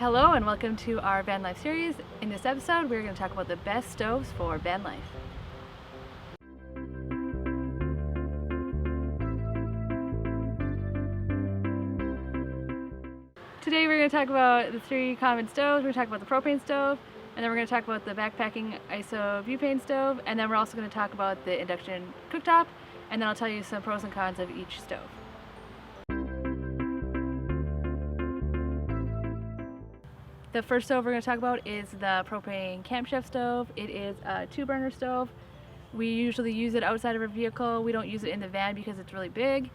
Hello and welcome to our van life series. In this episode, we're going to talk about the best stoves for van life. Today we're going to talk about the three common stoves. We're going to talk about the propane stove, and then we're going to talk about the backpacking isobutane stove, and then we're also going to talk about the induction cooktop, and then I'll tell you some pros and cons of each stove. The first stove we're going to talk about is the propane camshaft stove. It is a 2-burner stove. We usually use it outside of our vehicle. We don't use it in the van because it's really big.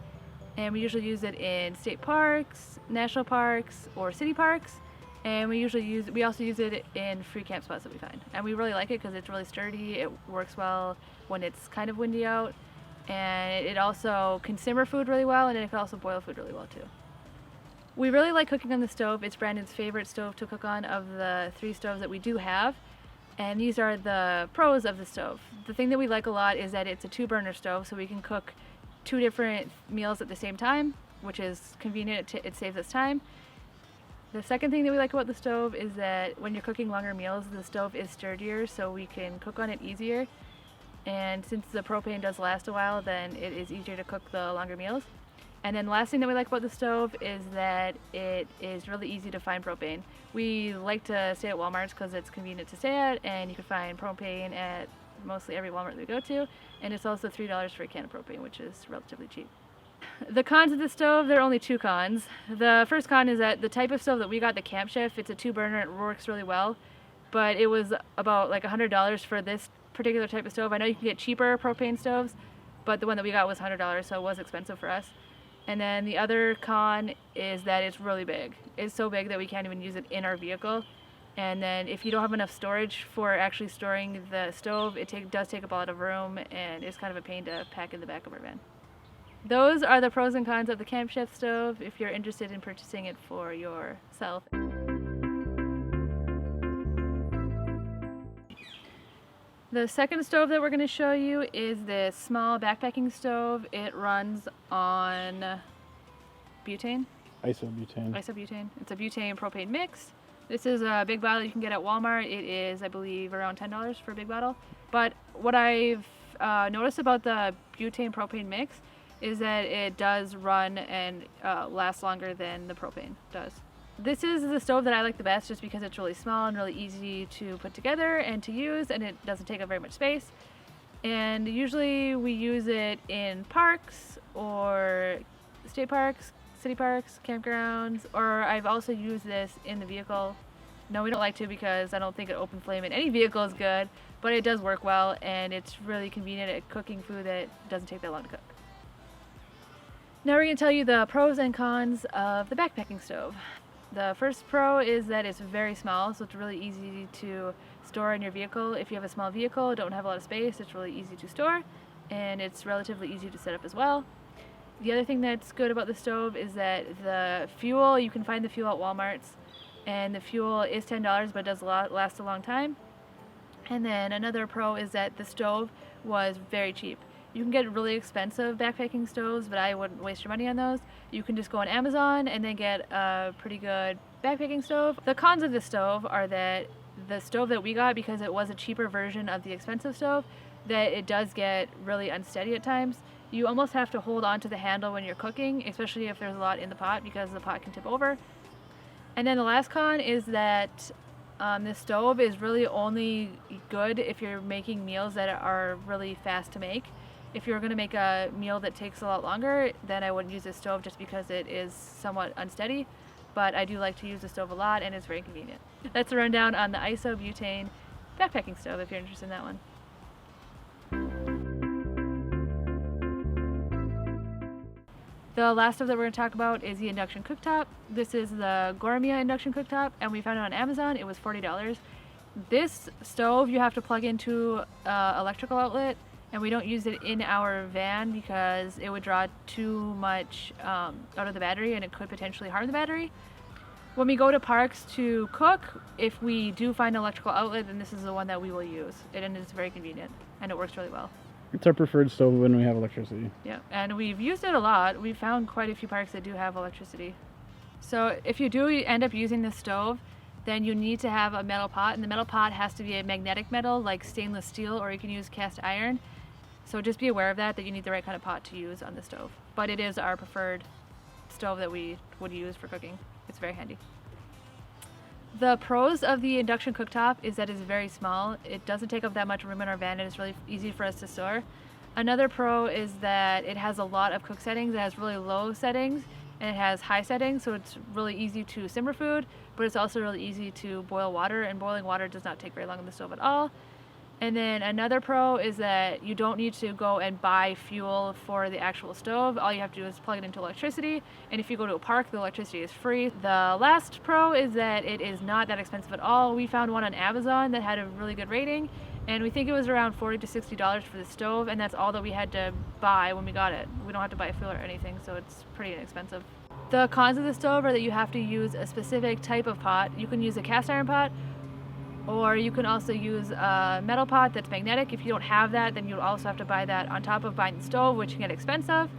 And we usually use it in state parks, national parks, or city parks. And we also use it in free camp spots that we find. And we really like it because it's really sturdy. It works well when it's kind of windy out. And it also can simmer food really well, and it can also boil food really well too. We really like cooking on the stove. It's Brandon's favorite stove to cook on of the 3 stoves that we do have. And these are the pros of the stove. The thing that we like a lot is that it's a 2-burner stove, so we can cook 2 different meals at the same time, which is convenient. It saves us time. The second thing that we like about the stove is that when you're cooking longer meals, the stove is sturdier, so we can cook on it easier. And since the propane does last a while, then it is easier to cook the longer meals. And then the last thing that we like about the stove is that it is really easy to find propane. We like to stay at Walmart's because it's convenient to stay at, and you can find propane at mostly every Walmart that we go to. And it's also $3 for a can of propane, which is relatively cheap. The cons of the stove, there are only 2 cons. The first con is that the type of stove that we got, the camshaft, it's a 2-burner, it works really well. But it was about like $100 for this particular type of stove. I know you can get cheaper propane stoves, but the one that we got was $100, so it was expensive for us. And then the other con is that it's really big. It's so big that we can't even use it in our vehicle. And then if you don't have enough storage for actually storing the stove, it does take up a lot of room, and it's kind of a pain to pack in the back of our van. Those are the pros and cons of the camshaft stove if you're interested in purchasing it for yourself. The second stove that we're going to show you is this small backpacking stove. It runs on butane. Isobutane. It's a butane propane mix. This is a big bottle you can get at Walmart. It is, I believe, around $10 for a big bottle. But what I've noticed about the butane propane mix is that it does run and last longer than the propane does. This is the stove that I like the best just because it's really small and really easy to put together and to use, and it doesn't take up very much space. And usually we use it in parks or state parks, city parks, campgrounds, or I've also used this in the vehicle. No, we don't like to because I don't think an open flame in any vehicle is good, but it does work well, and it's really convenient at cooking food that doesn't take that long to cook. Now we're going to tell you the pros and cons of the backpacking stove. The first pro is that it's very small, so it's really easy to store in your vehicle. If you have a small vehicle, don't have a lot of space, it's really easy to store, and it's relatively easy to set up as well. The other thing that's good about the stove is that the fuel, you can find the fuel at Walmart's, and the fuel is $10, but it does last a long time. And then another pro is that the stove was very cheap. You can get really expensive backpacking stoves, but I wouldn't waste your money on those. You can just go on Amazon and then get a pretty good backpacking stove. The cons of the stove are that the stove that we got, because it was a cheaper version of the expensive stove, that it does get really unsteady at times. You almost have to hold on to the handle when you're cooking, especially if there's a lot in the pot, because the pot can tip over. And then the last con is that this stove is really only good if you're making meals that are really fast to make. If you're going to make a meal that takes a lot longer, then I wouldn't use this stove just because it is somewhat unsteady. But I do like to use the stove a lot, and it's very convenient. That's a rundown on the isobutane backpacking stove if you're interested in that one. The last stove that we're going to talk about is the induction cooktop. This is the Gourmet induction cooktop, and we found it on Amazon. It was $40. This stove you have to plug into an electrical outlet, and we don't use it in our van because it would draw too much out of the battery, and it could potentially harm the battery. When we go to parks to cook, if we do find an electrical outlet, then this is the one that we will use. And it's very convenient, and it works really well. It's our preferred stove when we have electricity. Yeah, and we've used it a lot. We've found quite a few parks that do have electricity. So if you do end up using this stove, then you need to have a metal pot, and the metal pot has to be a magnetic metal like stainless steel, or you can use cast iron. So just be aware of that you need the right kind of pot to use on the stove. But it is our preferred stove that we would use for cooking. It's very handy. The pros of the induction cooktop is that it's very small. It doesn't take up that much room in our van, and it's really easy for us to store. Another pro is that it has a lot of cook settings. It has really low settings and it has high settings, so it's really easy to simmer food, but it's also really easy to boil water, and boiling water does not take very long on the stove at all. And then another pro is that you don't need to go and buy fuel for the actual stove. All you have to do is plug it into electricity, and if you go to a park, the electricity is free. The last pro is that it is not that expensive at all. We found one on Amazon that had a really good rating, and we think it was around $40 to $60 for the stove, and that's all that we had to buy when we got it. We don't have to buy fuel or anything, so it's pretty inexpensive. The cons of the stove are that you have to use a specific type of pot. You can use a cast iron pot, or you can also use a metal pot that's magnetic. If you don't have that, then you'll also have to buy that on top of buying the stove, which can get expensive.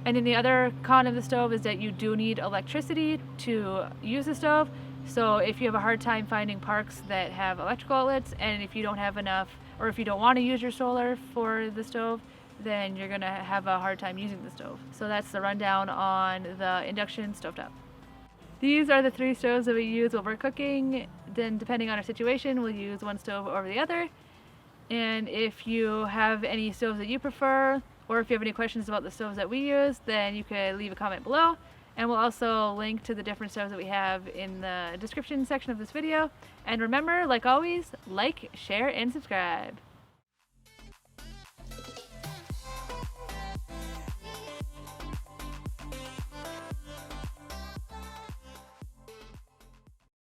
And then the other con of the stove is that you do need electricity to use the stove. So if you have a hard time finding parks that have electrical outlets, and if you don't have enough, or if you don't want to use your solar for the stove, then you're gonna have a hard time using the stove. So that's the rundown on the induction stovetop. These are the 3 stoves that we use while we're cooking. Then depending on our situation, we'll use one stove over the other. And if you have any stoves that you prefer, or if you have any questions about the stoves that we use, then you could leave a comment below. And we'll also link to the different stoves that we have in the description section of this video. And remember, like always, like, share, and subscribe.